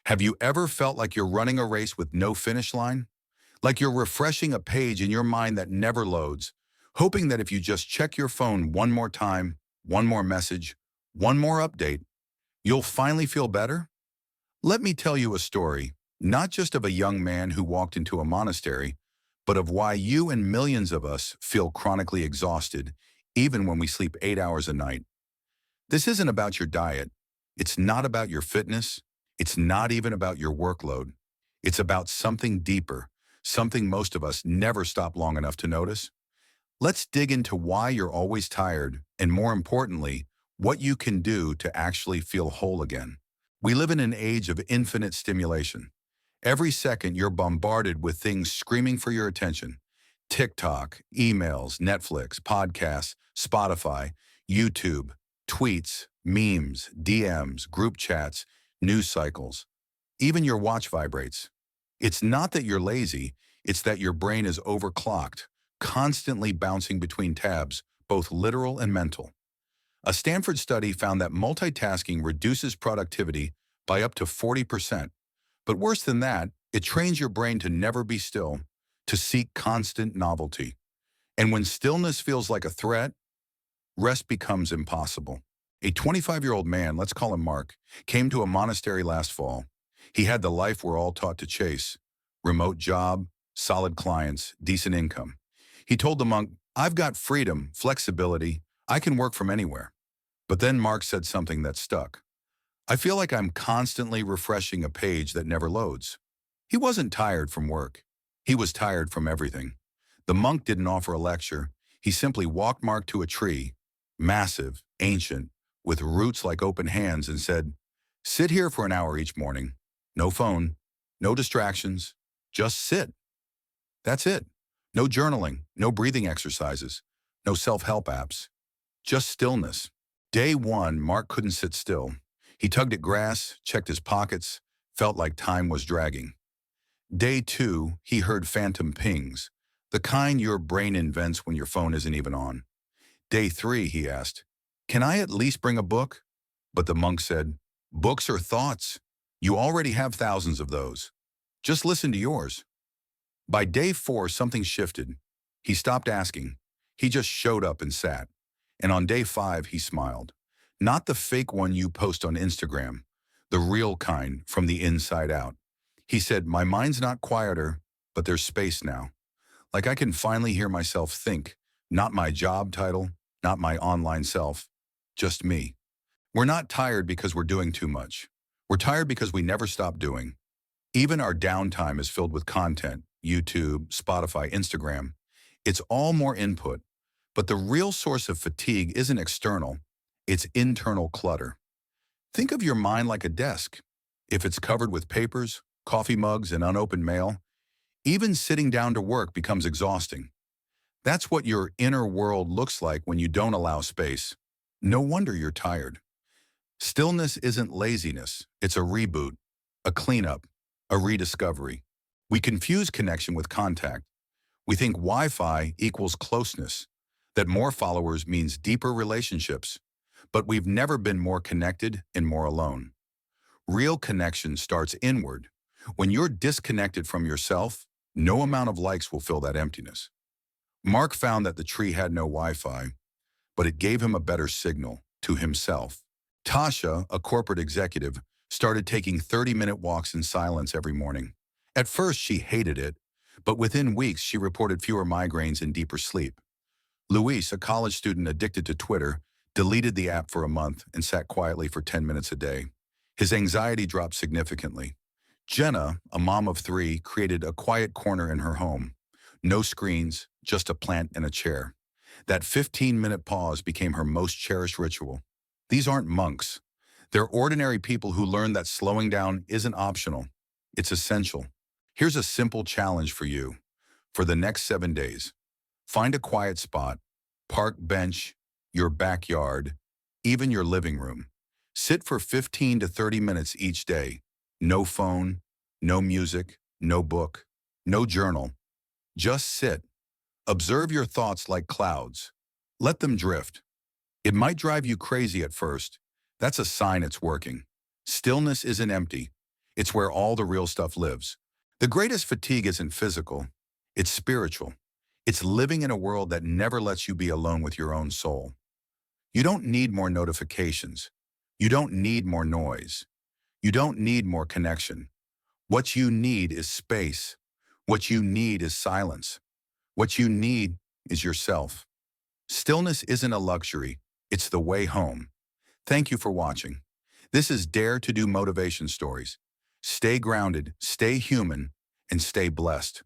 Have you ever felt like you're running a race with no finish line? Like you're refreshing a page in your mind that never loads, hoping that if you just check your phone one more time, one more message, one more update, you'll finally feel better? Let me tell you a story, not just of a young man who walked into a monastery, but of why you and millions of us feel chronically exhausted, even when we sleep 8 hours a night. This isn't about your diet. It's not about your fitness. It's not even about your workload. It's about something deeper, something most of us never stop long enough to notice. Let's dig into why you're always tired, and more importantly, what you can do to actually feel whole again. We live in an age of infinite stimulation. Every second, you're bombarded with things screaming for your attention. TikTok, emails, Netflix, podcasts, Spotify, YouTube, tweets, memes, DMs, group chats, news cycles. Even your watch vibrates. It's not that you're lazy, it's that your brain is overclocked, constantly bouncing between tabs, both literal and mental. A Stanford study found that multitasking reduces productivity by up to 40%. But worse than that, it trains your brain to never be still, to seek constant novelty. And when stillness feels like a threat, rest becomes impossible. A 25-year-old man, let's call him Mark, came to a monastery last fall. He had the life we're all taught to chase: remote job, solid clients, decent income. He told the monk, "I've got freedom, flexibility, I can work from anywhere." But then Mark said something that stuck. "I feel like I'm constantly refreshing a page that never loads." He wasn't tired from work. He was tired from everything. The monk didn't offer a lecture. He simply walked Mark to a tree, massive, ancient, with roots like open hands, and said, "Sit here for an hour each morning. No phone, no distractions, just sit." That's it. No journaling, no breathing exercises, no self-help apps, just stillness. Day one, Mark couldn't sit still. He tugged at grass, checked his pockets, felt like time was dragging. Day two, he heard phantom pings, the kind your brain invents when your phone isn't even on. Day three, he asked, "Can I at least bring a book?" But the monk said, "Books are thoughts. You already have thousands of those. Just listen to yours." By day four, something shifted. He stopped asking. He just showed up and sat. And on day five, he smiled. Not the fake one you post on Instagram, the real kind from the inside out. He said, "My mind's not quieter, but there's space now. Like I can finally hear myself think, not my job title, not my online self, just me." We're not tired because we're doing too much. We're tired because we never stop doing. Even our downtime is filled with content: YouTube, Spotify, Instagram. It's all more input. But the real source of fatigue isn't external, it's internal clutter. Think of your mind like a desk. If it's covered with papers, coffee mugs, and unopened mail, even sitting down to work becomes exhausting. That's what your inner world looks like when you don't allow space. No wonder you're tired. Stillness isn't laziness, it's a reboot, a cleanup, a rediscovery. We confuse connection with contact. We think Wi-Fi equals closeness, that more followers means deeper relationships. But we've never been more connected and more alone. Real connection starts inward. When you're disconnected from yourself, no amount of likes will fill that emptiness. Mark found that the tree had no Wi-Fi, but it gave him a better signal: to himself. Tasha, a corporate executive, started taking 30-minute walks in silence every morning. At first, she hated it, but within weeks, she reported fewer migraines and deeper sleep. Luis, a college student addicted to Twitter, deleted the app for a month and sat quietly for 10 minutes a day. His anxiety dropped significantly. Jenna, a mom of three, created a quiet corner in her home. No screens, just a plant and a chair. That 15-minute pause became her most cherished ritual. These aren't monks. They're ordinary people who learned that slowing down isn't optional. It's essential. Here's a simple challenge for you. For the next 7 days, find a quiet spot, park bench, your backyard, even your living room. Sit for 15 to 30 minutes each day. No phone, no music, no book, no journal. Just sit. Observe your thoughts like clouds. Let them drift. It might drive you crazy at first. That's a sign it's working. Stillness isn't empty. It's where all the real stuff lives. The greatest fatigue isn't physical, it's spiritual. It's living in a world that never lets you be alone with your own soul. You don't need more notifications. You don't need more noise. You don't need more connection. What you need is space. What you need is silence. What you need is yourself. Stillness isn't a luxury, it's the way home. Thank you for watching. This is Dare to Do Motivation Stories. Stay grounded, stay human, and stay blessed.